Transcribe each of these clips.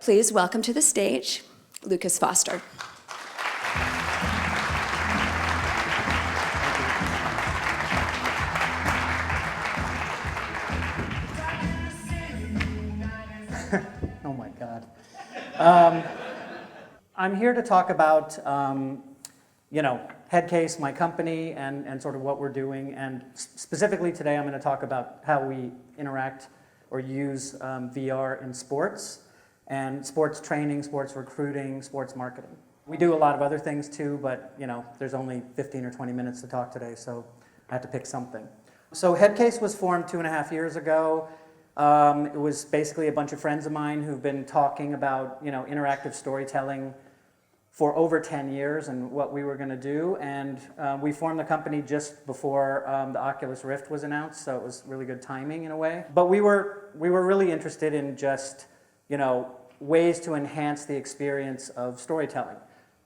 Please welcome to the stage, Lucas Foster. Oh my God. I'm here to talk about, Headcase, my company, and sort of what we're doing. And specifically today, I'm going to talk about how we interact or use VR in sports and sports training, sports recruiting, sports marketing. We do a lot of other things too, but there's only 15 or 20 minutes to talk today, so I had to pick something. So Headcase was formed 2.5 years ago. It was basically a bunch of friends of mine who've been talking about interactive storytelling for over 10 years and what we were going to do. And we formed the company just before the Oculus Rift was announced, so it was really good timing in a way. But we were really interested in just ways to enhance the experience of storytelling.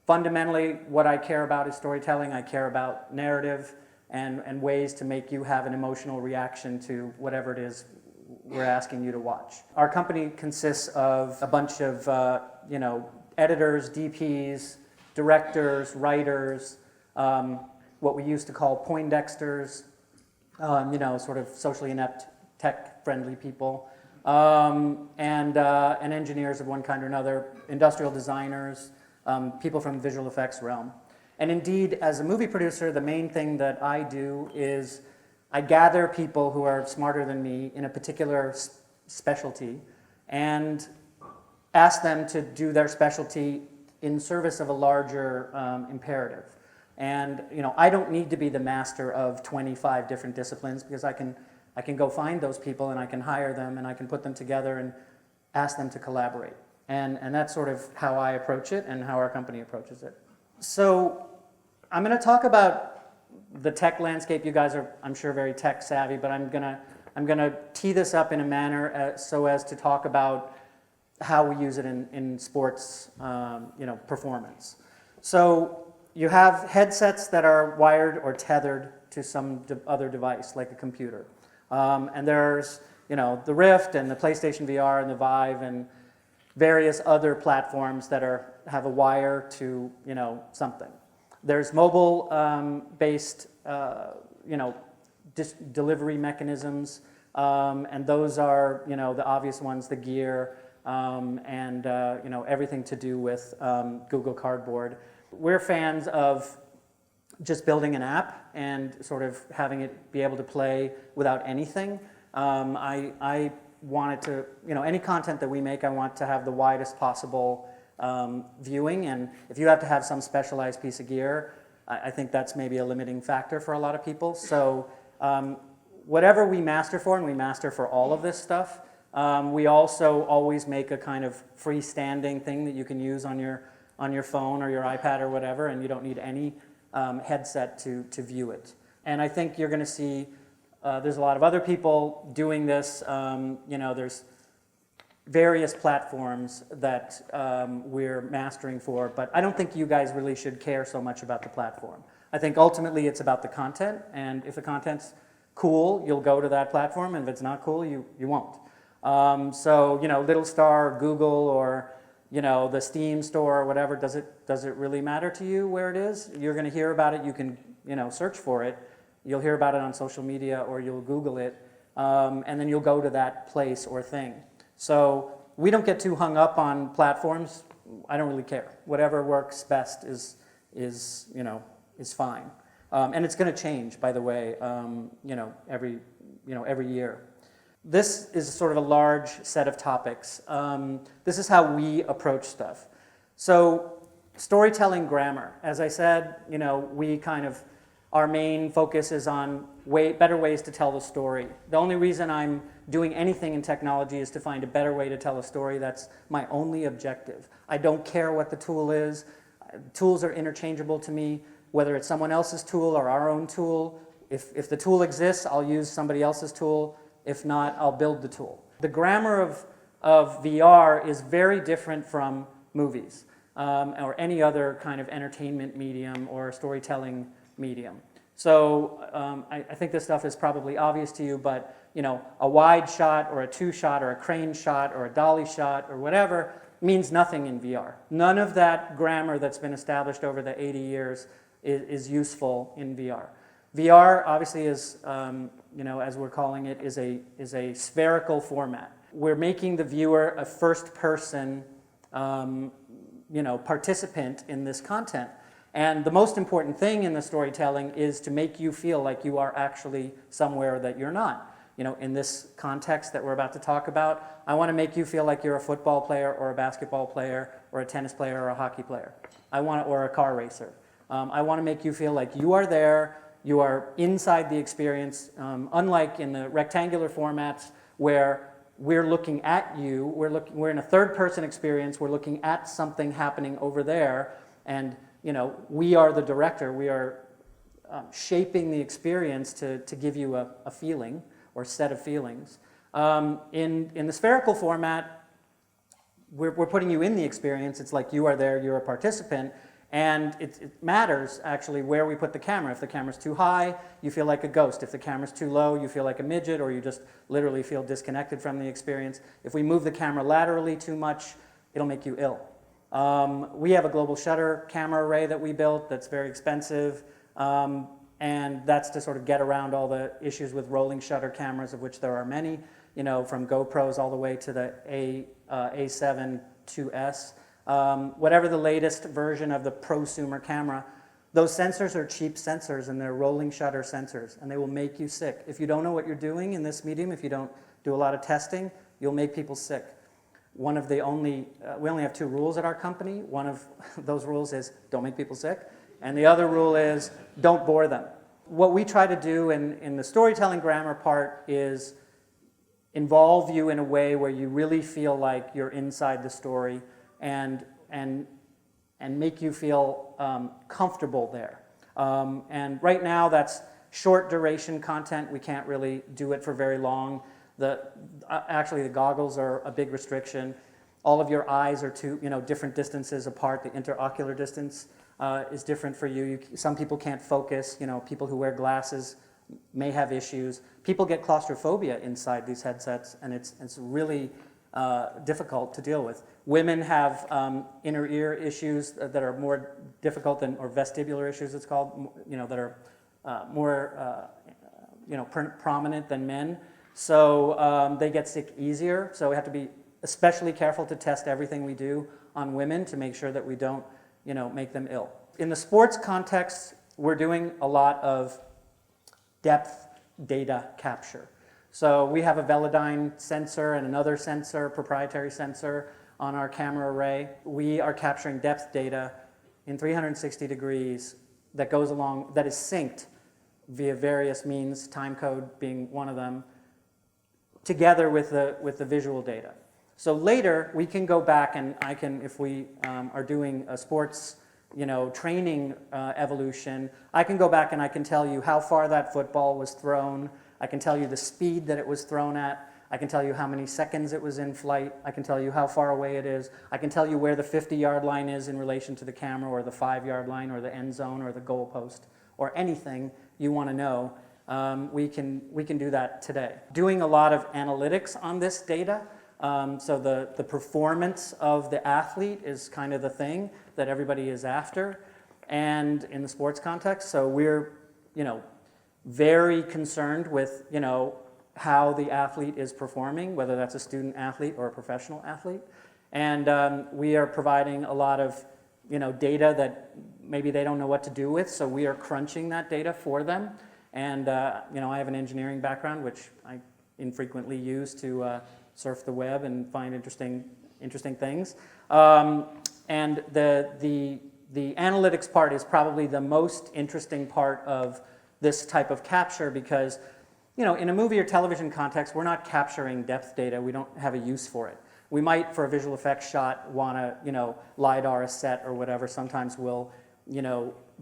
Fundamentally, what I care about is storytelling. I care about narrative and ways to make you have an emotional reaction to whatever it is we're asking you to watch. Our company consists of a bunch of editors, DPs, directors, writers, what we used to call Poindexters, sort of socially inept, tech-friendly people, and engineers of one kind or another, industrial designers, people from the visual effects realm. And indeed, as a movie producer, the main thing that I do is I gather people who are smarter than me in a particular specialty and ask them to do their specialty in service of a larger imperative. And I don't need to be the master of 25 different disciplines because I can go find those people and I can hire them and I can put them together and ask them to collaborate. And that's sort of how I approach it and how our company approaches it. So I'm going to talk about the tech landscape. You guys are, I'm sure, very tech savvy, but I'm gonna tee this up in a manner so as to talk about how we use it in sports, performance. So you have headsets that are wired or tethered to some other device, like a computer, and there's the Rift and the PlayStation VR and the Vive and various other platforms that have a wire to something. There's mobile-based, delivery mechanisms, and those are, the obvious ones, the gear, and everything to do with Google Cardboard. We're fans of just building an app and sort of having it be able to play without anything. I want it to, any content that we make, I want to have the widest possible viewing, and if you have to have some specialized piece of gear, I think that's maybe a limiting factor for a lot of people. So whatever we master for, and we master for all of this stuff, we also always make a kind of freestanding thing that you can use on your phone or your iPad or whatever, and you don't need any headset to view it. And I think you're going to see there's a lot of other people doing this. There's various platforms that we're mastering for, but I don't think you guys really should care so much about the platform. I think ultimately it's about the content, and if the content's cool, you'll go to that platform, and if it's not cool, you won't. So Little Star, Google, or the Steam store or whatever, does it really matter to you where it is? You're going to hear about it. You can search for it. You'll hear about it on social media, or you'll Google it, and then you'll go to that place or thing. So we don't get too hung up on platforms. I don't really care. Whatever works best is fine. And it's going to change, by the way, every year. This is sort of a large set of topics. This is how we approach stuff. So storytelling grammar. As I said, we our main focus is on better ways to tell the story. The only reason I'm doing anything in technology is to find a better way to tell a story. That's my only objective. I don't care what the tool is. Tools are interchangeable to me, whether it's someone else's tool or our own tool. If the tool exists, I'll use somebody else's tool. If not, I'll build the tool. The grammar of VR is very different from movies or any other kind of entertainment medium or storytelling medium. So I think this stuff is probably obvious to you, but a wide shot or a two shot or a crane shot or a dolly shot or whatever means nothing in VR. None of that grammar that's been established over the 80 years is useful in VR. VR obviously is, as we're calling it, is a spherical format. We're making the viewer a first-person, participant in this content. And the most important thing in the storytelling is to make you feel like you are actually somewhere that you're not. In this context that we're about to talk about, I want to make you feel like you're a football player or a basketball player or a tennis player or a hockey player. Or a car racer. I want to make you feel like you are there, you are inside the experience, unlike in the rectangular formats where we're looking at you, we're in a third-person experience, we're looking at something happening over there, and we are the director, we are shaping the experience to give you a feeling or set of feelings. In the spherical format, we're putting you in the experience. It's like you are there, you're a participant, and it matters actually where we put the camera. If the camera's too high, you feel like a ghost. If the camera's too low, you feel like a midget, or you just literally feel disconnected from the experience. If we move the camera laterally too much, it'll make you ill. We have a global shutter camera array that we built that's very expensive, and that's to sort of get around all the issues with rolling shutter cameras, of which there are many, from GoPros all the way to the A7 IIs. Whatever the latest version of the prosumer camera, those sensors are cheap sensors and they're rolling shutter sensors, and they will make you sick. If you don't know what you're doing in this medium, if you don't do a lot of testing, you'll make people sick. We only have 2 rules at our company. One of those rules is don't make people sick, and the other rule is don't bore them. What we try to do in the storytelling grammar part is involve you in a way where you really feel like you're inside the story and make you feel comfortable there. And right now that's short duration content. We can't really do it for very long. Actually the goggles are a big restriction. All of your eyes are different distances apart. The interocular distance is different for you. Some people can't focus. People who wear glasses may have issues. People get claustrophobia inside these headsets, and it's really difficult to deal with. Women have inner ear issues that are more difficult or vestibular issues it's called, that are more prominent than men. So they get sick easier. So we have to be especially careful to test everything we do on women to make sure that we don't make them ill. In the sports context, we're doing a lot of depth data capture. So we have a Velodyne sensor and another sensor, proprietary sensor, on our camera array. We are capturing depth data in 360 degrees that is synced via various means, timecode being one of them, together with the visual data. So later we can go back and if we are doing a sports training evolution, I can go back and I can tell you how far that football was thrown. I can tell you the speed that it was thrown at. I can tell you how many seconds it was in flight. I can tell you how far away it is. I can tell you where the 50-yard line is in relation to the camera, or the 5-yard line, or the end zone, or the goal post, or anything you want to know. We can do that today. Doing a lot of analytics on this data. So the performance of the athlete is kind of the thing that everybody is after, and in the sports context. So we're very concerned with how the athlete is performing, whether that's a student athlete or a professional athlete. And we are providing a lot of data that maybe they don't know what to do with, so we are crunching that data for them. And I have an engineering background, which I infrequently use to surf the web and find interesting things. And the analytics part is probably the most interesting part of this type of capture, because in a movie or television context, we're not capturing depth data. We don't have a use for it. We might, for a visual effects shot, want to LiDAR a set or whatever. Sometimes we'll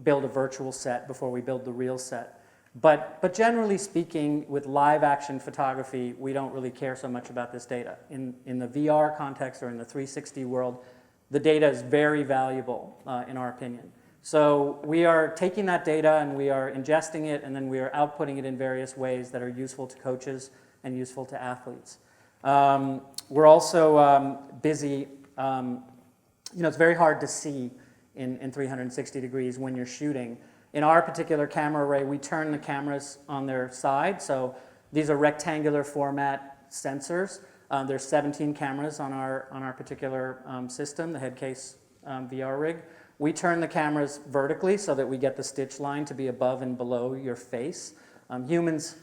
build a virtual set before we build the real set. But generally speaking, with live action photography, we don't really care so much about this data. In the VR context or in the 360 world, the data is very valuable in our opinion. So we are taking that data and we are ingesting it, and then we are outputting it in various ways that are useful to coaches and useful to athletes. We're also busy, it's very hard to see in 360 degrees when you're shooting. In our particular camera array, we turn the cameras on their side. So these are rectangular format sensors. There's 17 cameras on our particular system, the Headcase VR rig. We turn the cameras vertically so that we get the stitch line to be above and below your face. Humans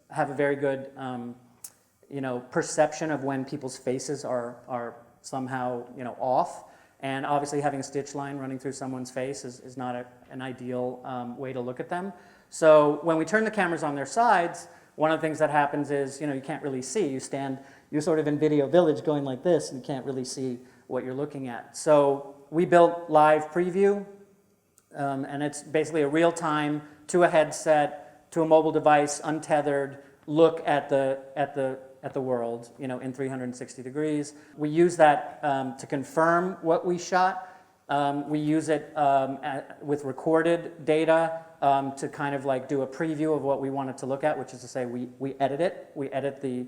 have a very good perception of when people's faces are somehow off. And obviously having a stitch line running through someone's face is not an ideal way to look at them. So when we turn the cameras on their sides, one of the things that happens is you can't really see. You're sort of in Video Village going like this, and you can't really see what you're looking at. So we built Live Preview, and it's basically a real-time, to a headset, to a mobile device, untethered look at the world, in 360 degrees. We use that to confirm what we shot. We use it with recorded data to kind of like do a preview of what we want it to look at, which is to say we edit it. We edit the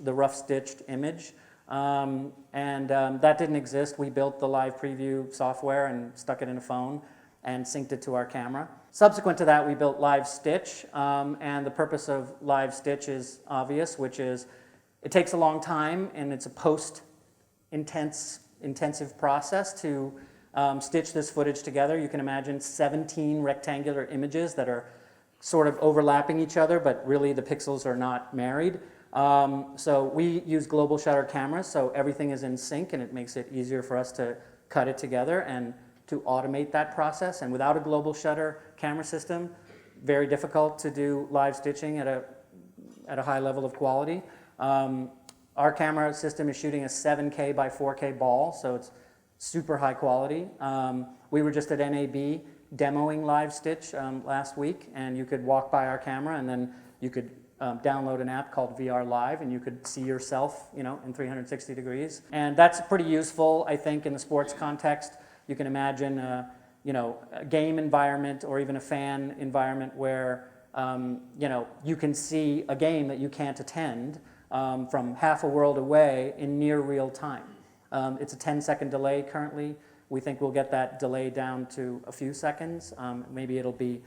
rough stitched image. That didn't exist. We built the Live Preview software and stuck it in a phone and synced it to our camera. Subsequent to that, we built Live Stitch, and the purpose of Live Stitch is obvious, which is it takes a long time, and it's a intensive process to stitch this footage together. You can imagine 17 rectangular images that are sort of overlapping each other, but really the pixels are not married. So we use global shutter cameras, so everything is in sync, and it makes it easier for us to cut it together and to automate that process. And without a global shutter camera system, very difficult to do live stitching at a high level of quality. Our camera system is shooting a 7K by 4K ball, so it's super high quality. We were just at NAB demoing Live Stitch last week, and you could walk by our camera, and then you could download an app called VR Live, and you could see yourself, in 360 degrees. And that's pretty useful, I think, in the sports context. You can imagine, a game environment or even a fan environment where, you can see a game that you can't attend from half a world away in near real time. It's a 10-second delay currently. We think we'll get that delay down to a few seconds. Maybe it'll be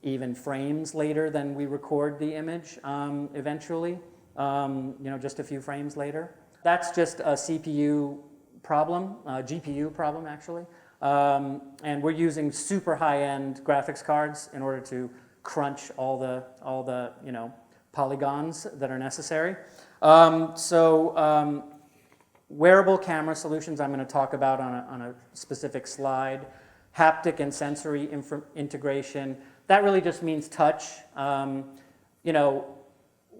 even frames later than we record the image eventually, just a few frames later. That's just a CPU problem, GPU problem actually. And we're using super high-end graphics cards in order to crunch all the polygons that are necessary. Wearable camera solutions I'm going to talk about on a specific slide. Haptic and sensory integration. That really just means touch.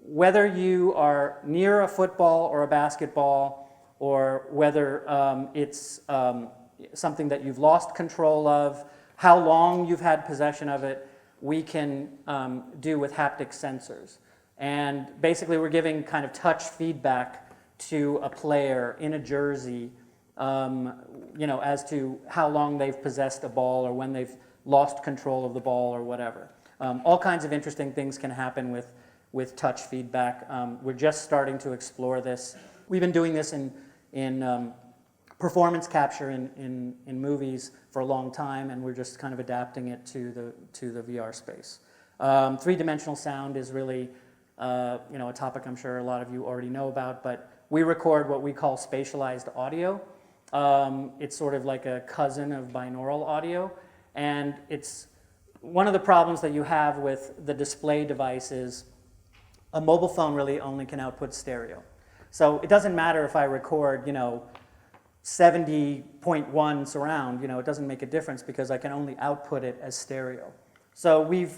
Whether you are near a football or a basketball, or whether it's something that you've lost control of, how long you've had possession of it, we can do with haptic sensors. And basically we're giving kind of touch feedback to a player in a jersey, as to how long they've possessed a ball or when they've lost control of the ball or whatever. All kinds of interesting things can happen with touch feedback. We're just starting to explore this. We've been doing this in performance capture in movies for a long time, and we're just kind of adapting it to the VR space. Three-dimensional sound is really a topic I'm sure a lot of you already know about, but we record what we call spatialized audio. It's sort of like a cousin of binaural audio, and it's one of the problems that you have with the display device is a mobile phone really only can output stereo. So it doesn't matter if I record, 70.1 surround, it doesn't make a difference because I can only output it as stereo. So we've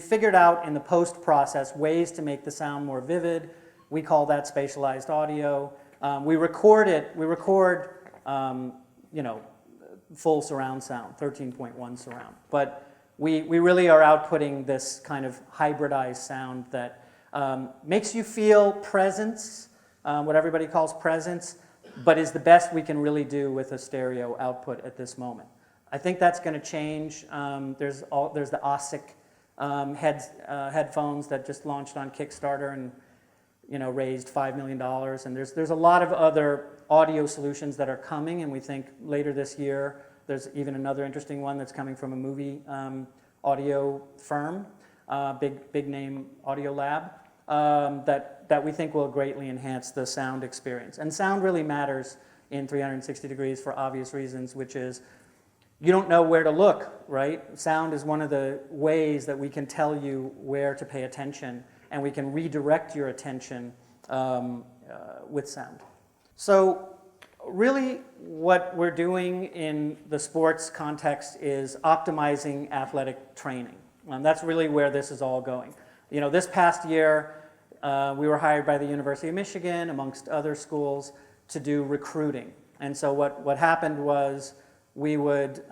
figured out in the post process ways to make the sound more vivid. We call that spatialized audio. We record full surround sound, 13.1 surround. But we really are outputting this kind of hybridized sound that makes you feel presence, what everybody calls presence, but is the best we can really do with a stereo output at this moment. I think that's going to change. There's the OSIC headphones that just launched on Kickstarter and raised $5 million. And there's a lot of other audio solutions that are coming, and we think later this year there's even another interesting one that's coming from a movie audio firm, big name Audio Lab, that we think will greatly enhance the sound experience. And sound really matters in 360 degrees for obvious reasons, which is you don't know where to look, right? Sound is one of the ways that we can tell you where to pay attention, and we can redirect your attention with sound. So really what we're doing in the sports context is optimizing athletic training. That's really where this is all going. This past year, we were hired by the University of Michigan, amongst other schools, to do recruiting. And so what happened was we would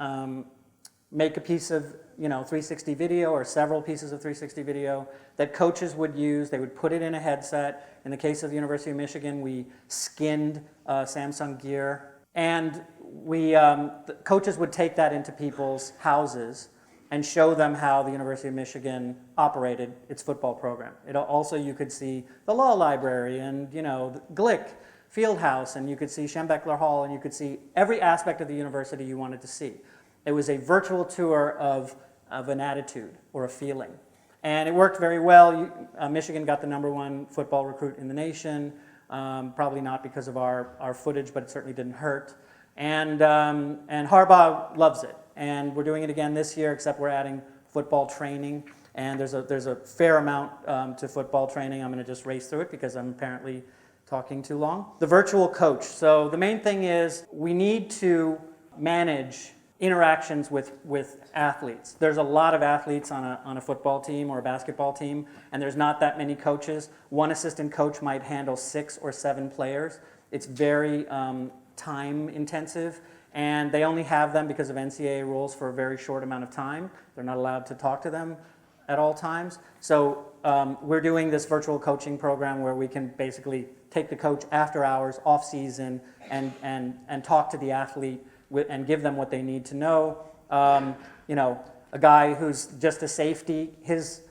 make a piece of 360 video or several pieces of 360 video that coaches would use. They would put it in a headset. In the case of the University of Michigan, we skinned Samsung gear. And the coaches would take that into people's houses and show them how the University of Michigan operated its football program. Also, you could see the law library and the Glick Fieldhouse, and you could see Schembechler Hall, and you could see every aspect of the university you wanted to see. It was a virtual tour of an attitude or a feeling. And it worked very well. Michigan got the #1 football recruit in the nation, probably not because of our footage, but it certainly didn't hurt. And Harbaugh loves it. And we're doing it again this year, except we're adding football training. And there's a fair amount to football training. I'm going to just race through it because I'm apparently talking too long. The virtual coach. So the main thing is we need to manage interactions with athletes. There's a lot of athletes on a football team or a basketball team, and there's not that many coaches. One assistant coach might handle 6 or 7 players. It's very time intensive, and they only have them because of NCAA rules for a very short amount of time. They're not allowed to talk to them at all times. So we're doing this virtual coaching program where we can basically take the coach after hours, off season, and talk to the athlete and give them what they need to know. A guy who's just a safety, his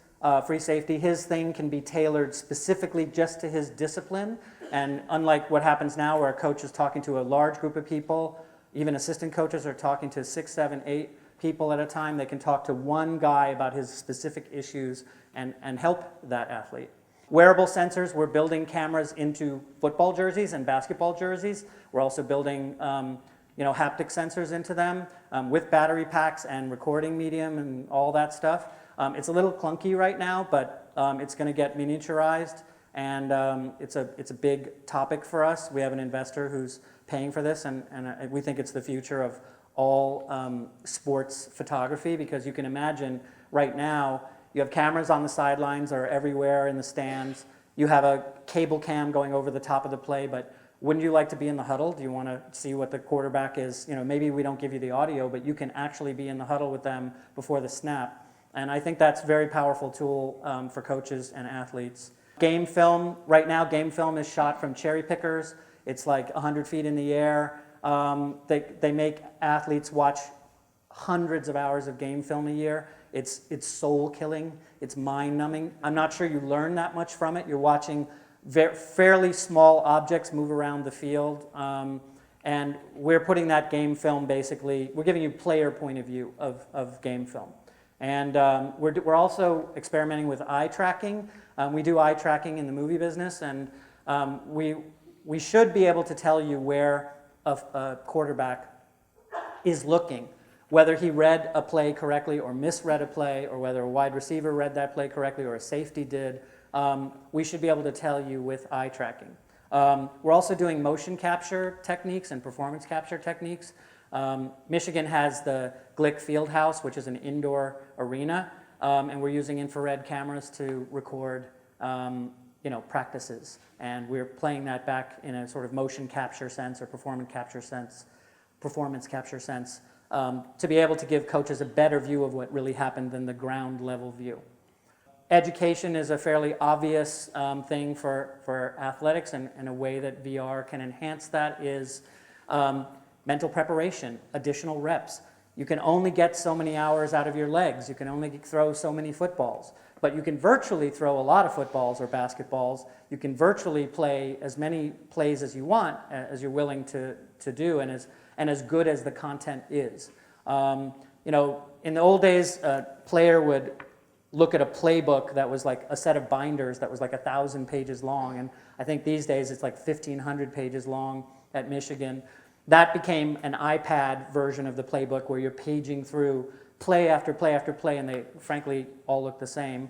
free safety, his thing can be tailored specifically just to his discipline. And unlike what happens now where a coach is talking to a large group of people, even assistant coaches are talking to 6, 7, 8 people at a time. They can talk to one guy about his specific issues and help that athlete. Wearable sensors, we're building cameras into football jerseys and basketball jerseys. We're also building haptic sensors into them with battery packs and recording medium and all that stuff. It's a little clunky right now, but it's going to get miniaturized, and it's a big topic for us. We have an investor who's paying for this, and we think it's the future of all sports photography, because you can imagine right now you have cameras on the sidelines or everywhere in the stands. You have a cable cam going over the top of the play, but wouldn't you like to be in the huddle? Do you want to see what the quarterback is? Maybe we don't give you the audio, but you can actually be in the huddle with them before the snap. And I think that's a very powerful tool for coaches and athletes. Game film, right now game film is shot from cherry pickers. It's like 100 feet in the air. They make athletes watch hundreds of hours of game film a year. It's soul killing. It's mind numbing. I'm not sure you learn that much from it. You're watching fairly small objects move around the field, and we're putting that game film basically, we're giving you player point of view of game film. And we're also experimenting with eye tracking. We do eye tracking in the movie business, and we should be able to tell you where a quarterback is looking, whether he read a play correctly or misread a play, or whether a wide receiver read that play correctly or a safety did. We should be able to tell you with eye tracking. We're also doing motion capture techniques and performance capture techniques. Michigan has the Glick Fieldhouse, which is an indoor arena, and we're using infrared cameras to record practices. And we're playing that back in a sort of motion capture sense or performance capture sense, to be able to give coaches a better view of what really happened than the ground level view. Education is a fairly obvious thing for athletics, and a way that VR can enhance that is mental preparation, additional reps. You can only get so many hours out of your legs. You can only throw so many footballs. But you can virtually throw a lot of footballs or basketballs. You can virtually play as many plays as you want, as you're willing to do, and as good as the content is. You know, in the old days, a player would look at a playbook that was like a set of binders that was like 1,000 pages long, and I think these days it's like 1,500 pages long at Michigan. That became an iPad version of the playbook where you're paging through play after play after play, and they frankly all look the same.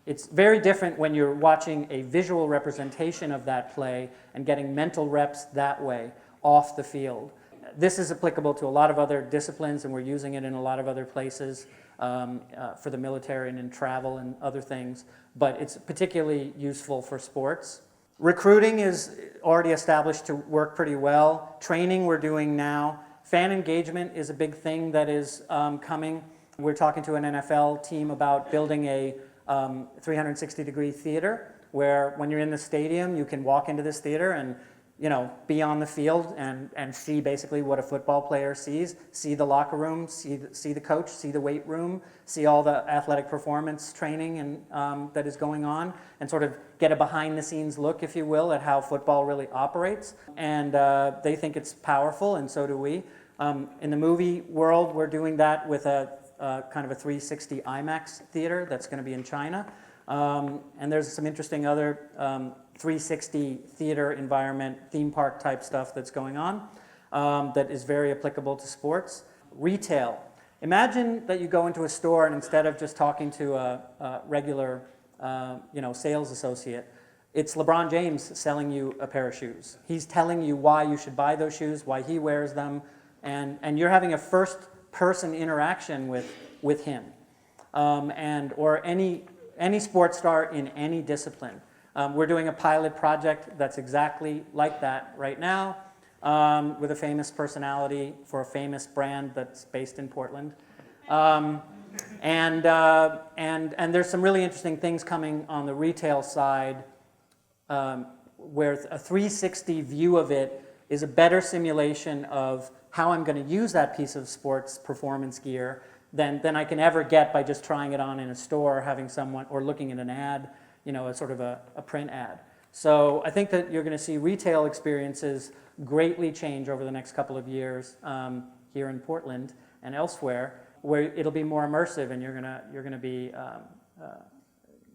It's very different when you're watching a visual representation of that play and getting mental reps that way off the field. This is applicable to a lot of other disciplines, and we're using it in a lot of other places for the military and in travel and other things, but it's particularly useful for sports. Recruiting is already established to work pretty well. Training we're doing now. Fan engagement is a big thing that is coming. We're talking to an NFL team about building a 360-degree theater where when you're in the stadium, you can walk into this theater and be on the field and see basically what a football player sees, see the locker room, see the coach, see the weight room, see all the athletic performance training and that is going on, and sort of get a behind-the-scenes look, if you will, at how football really operates. And they think it's powerful, and so do we. In the movie world, we're doing that with a kind of a 360 IMAX theater that's going to be in China. And there's some interesting other 360 theater environment, theme park type stuff that's going on that is very applicable to sports. Retail. Imagine that you go into a store and instead of just talking to a regular sales associate, it's LeBron James selling you a pair of shoes. He's telling you why you should buy those shoes, why he wears them, and you're having a first-person interaction with him, or any sports star in any discipline. We're doing a pilot project that's exactly like that right now with a famous personality for a famous brand that's based in Portland. And there's some really interesting things coming on the retail side where a 360 view of it is a better simulation of how I'm going to use that piece of sports performance gear than I can ever get by just trying it on in a store, having someone, or looking at an ad, a sort of a print ad. So I think that you're going to see retail experiences greatly change over the next couple of years here in Portland and elsewhere, where it'll be more immersive, and you're going to be,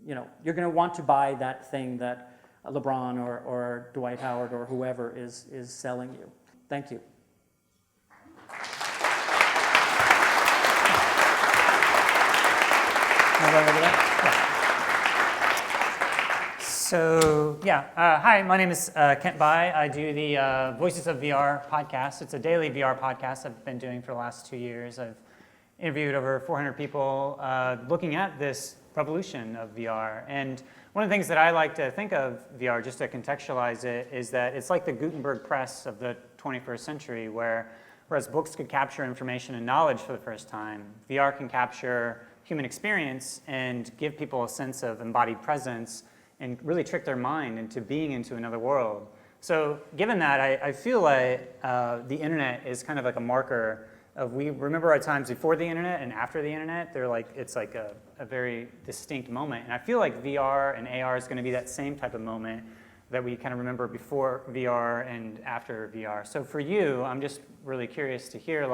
you're going to want to buy that thing that LeBron or Dwight Howard or whoever is selling you. Thank you. So, hi, my name is Kent Bai. I do the Voices of VR podcast. It's a daily VR podcast I've been doing for the last 2 years. I've interviewed over 400 people looking at this revolution of VR. And one of the things that I like to think of VR, just to contextualize it, is that it's like the Gutenberg press of the 21st century, whereas books could capture information and knowledge for the first time, VR can capture human experience and give people a sense of embodied presence and really trick their mind into being into another world. So given that, I feel like the internet is kind of like a marker of, we remember our times before the internet and after the internet. It's like a very distinct moment. And I feel like VR and AR is going to be that same type of moment that we kind of remember before VR and after VR. So for you, I'm just really curious to hear,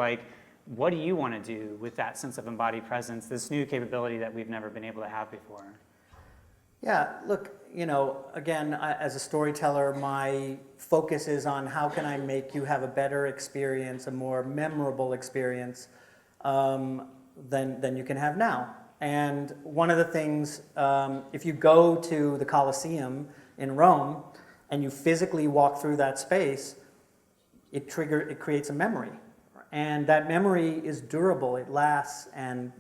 what do you want to do with that sense of embodied presence, this new capability that we've never been able to have before? Yeah, look, again, as a storyteller, my focus is on how can I make you have a better experience, a more memorable experience than you can have now. And one of the things, if you go to the Colosseum in Rome and you physically walk through that space, it creates a memory. And that memory is durable, it lasts, and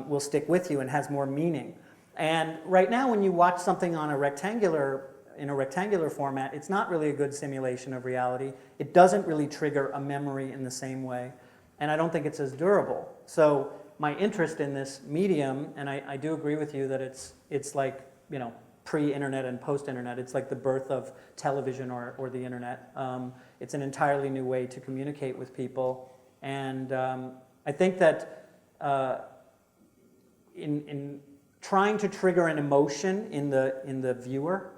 will stick with you and has more meaning. And right now, when you watch something in a rectangular format, it's not really a good simulation of reality. It doesn't really trigger a memory in the same way, and I don't think it's as durable. So my interest in this medium, and I do agree with you that it's like pre-internet and post-internet. It's like the birth of television or the internet. It's an entirely new way to communicate with people. And I think that in trying to trigger an emotion in the viewer,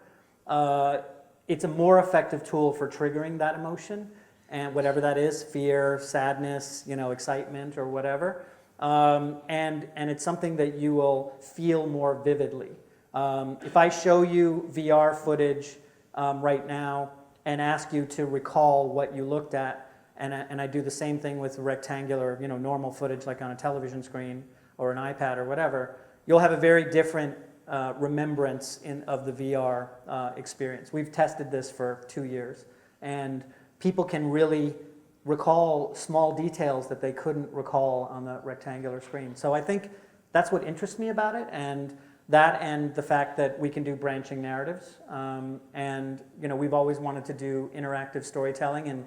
it's a more effective tool for triggering that emotion, and whatever that is, fear, sadness, excitement, or whatever. And it's something that you will feel more vividly. If I show you VR footage right now and ask you to recall what you looked at, and I do the same thing with rectangular, normal footage like on a television screen or an iPad or whatever, you'll have a very different remembrance of the VR experience. We've tested this for 2 years, and people can really recall small details that they couldn't recall on the rectangular screen. So I think that's what interests me about it, and the fact that we can do branching narratives. And we've always wanted to do interactive storytelling, and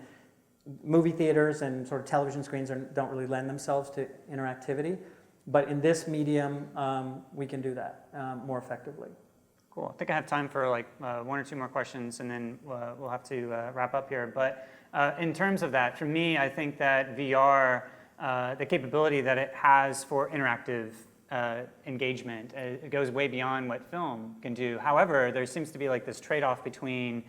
movie theaters and sort of television screens don't really lend themselves to interactivity. But in this medium, we can do that more effectively. Cool. I think I have time for like 1 or 2 more questions, and then we'll have to wrap up here. But in terms of that, for me, I think that VR, the capability that it has for interactive engagement, it goes way beyond what film can do. However, there seems to be like this trade-off between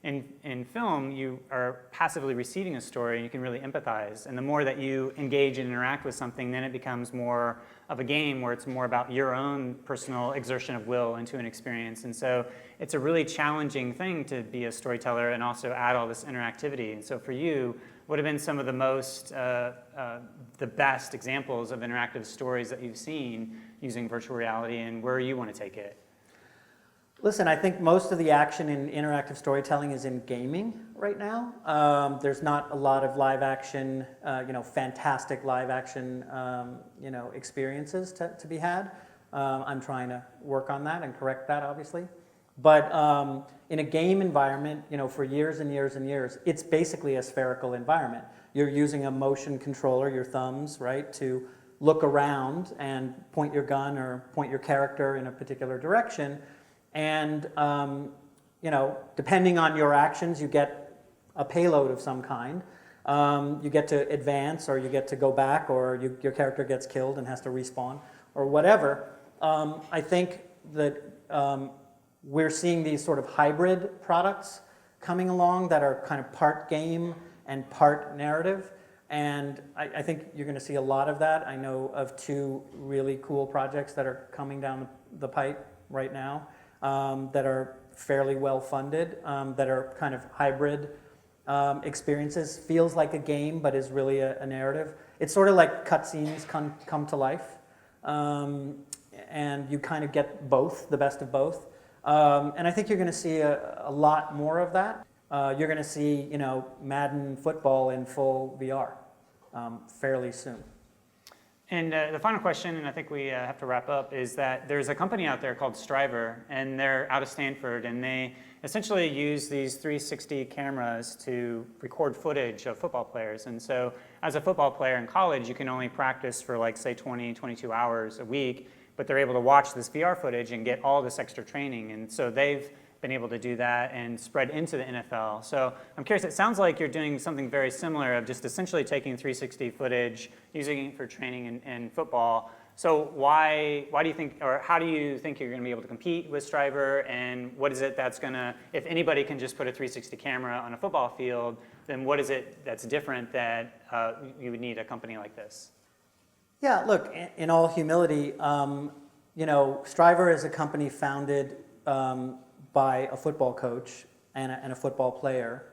in film, you are passively receiving a story and you can really empathize. And the more that you engage and interact with something, then it becomes more of a game where it's more about your own personal exertion of will into an experience. And so it's a really challenging thing to be a storyteller and also add all this interactivity. And so for you, what have been some of the most, the best examples of interactive stories that you've seen using virtual reality, and where you want to take it? Listen, I think most of the action in interactive storytelling is in gaming right now. There's not a lot of live action, fantastic live action, experiences to be had. I'm trying to work on that and correct that, obviously. But in a game environment, for years and years and years, it's basically a spherical environment. You're using a motion controller, your thumbs, right, to look around and point your gun or point your character in a particular direction. And, depending on your actions, you get a payload of some kind. You get to advance, or you get to go back, or your character gets killed and has to respawn, or whatever. I think that we're seeing these sort of hybrid products coming along that are kind of part game and part narrative. And I think you're going to see a lot of that. I know of 2 really cool projects that are coming down the pipe right now. That are fairly well funded, that are kind of hybrid experiences. Feels like a game, but is really a narrative. It's sort of like cutscenes come to life, and you kind of get both, the best of both. And I think you're going to see a lot more of that. You're going to see, Madden football in full VR fairly soon. And the final question, and I think we have to wrap up, is that there's a company out there called Striver, and they're out of Stanford, and they essentially use these 360 cameras to record footage of football players. And so as a football player in college, you can only practice for like, say, 20, 22 hours a week, but they're able to watch this VR footage and get all this extra training. And so they've been able to do that and spread into the NFL. So I'm curious, it sounds like you're doing something very similar of just essentially taking 360 footage, using it for training in football. So why do you think, or how do you think you're going to be able to compete with Striver, and what is it that's going to, if anybody can just put a 360 camera on a football field, then what is it that's different that you would need a company like this? Yeah, look, in all humility, Striver is a company founded by a football coach and a football player.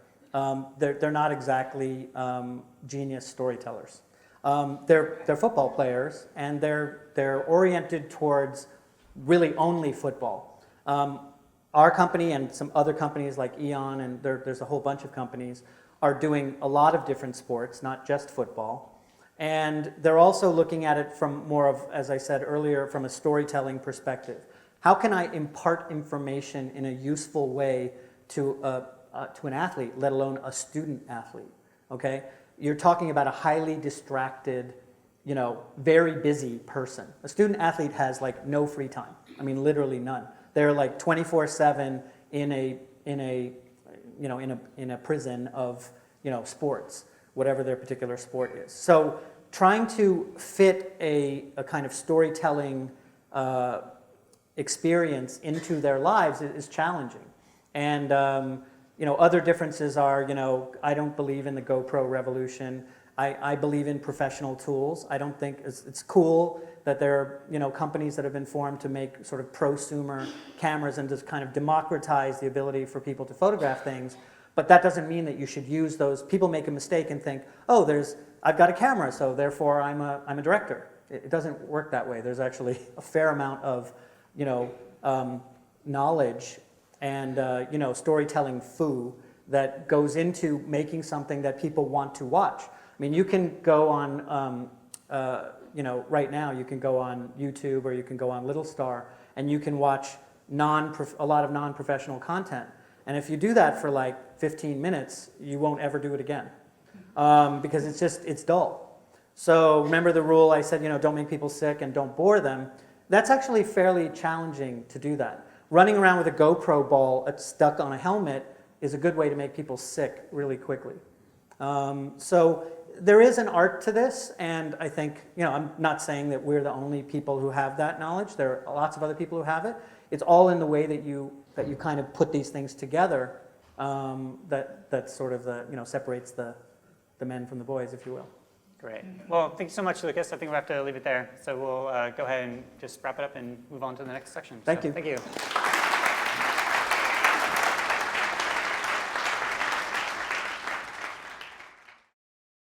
They're not exactly genius storytellers. They're football players, and they're oriented towards really only football. Our company and some other companies like Eon, and there's a whole bunch of companies, are doing a lot of different sports, not just football. And they're also looking at it from more of, as I said earlier, from a storytelling perspective. How can I impart information in a useful way to an athlete, let alone a student athlete? Okay, you're talking about a highly distracted, very busy person. A student athlete has like no free time. I mean, literally none. They're like 24/7 in a prison of sports. whatever their particular sport is. So trying to fit a kind of storytelling experience into their lives is challenging. And other differences are, I don't believe in the GoPro revolution. I believe in professional tools. I don't think it's cool that there are companies that have been formed to make sort of prosumer cameras and just kind of democratize the ability for people to photograph things. But that doesn't mean that you should use those. People make a mistake and think, oh, I've got a camera, so therefore I'm a director. It doesn't work that way. There's actually a fair amount of knowledge and storytelling foo that goes into making something that people want to watch. I mean, you can go on, right now you can go on YouTube or you can go on Little Star and you can watch a lot of non-professional content. And if you do that for like 15 minutes, you won't ever do it again because it's dull. So remember the rule I said, don't make people sick and don't bore them. That's actually fairly challenging to do that. Running around with a GoPro ball stuck on a helmet is a good way to make people sick really quickly. So there is an art to this, and I think, I'm not saying that we're the only people who have that knowledge. There are lots of other people who have it. It's all in the way that you kind of put these things together that sort of separates the men from the boys, if you will. Great. Well, thank you so much, Lucas. I think we'll have to leave it there. So we'll go ahead and just wrap it up and move on to the next section. Thank you. Thank you.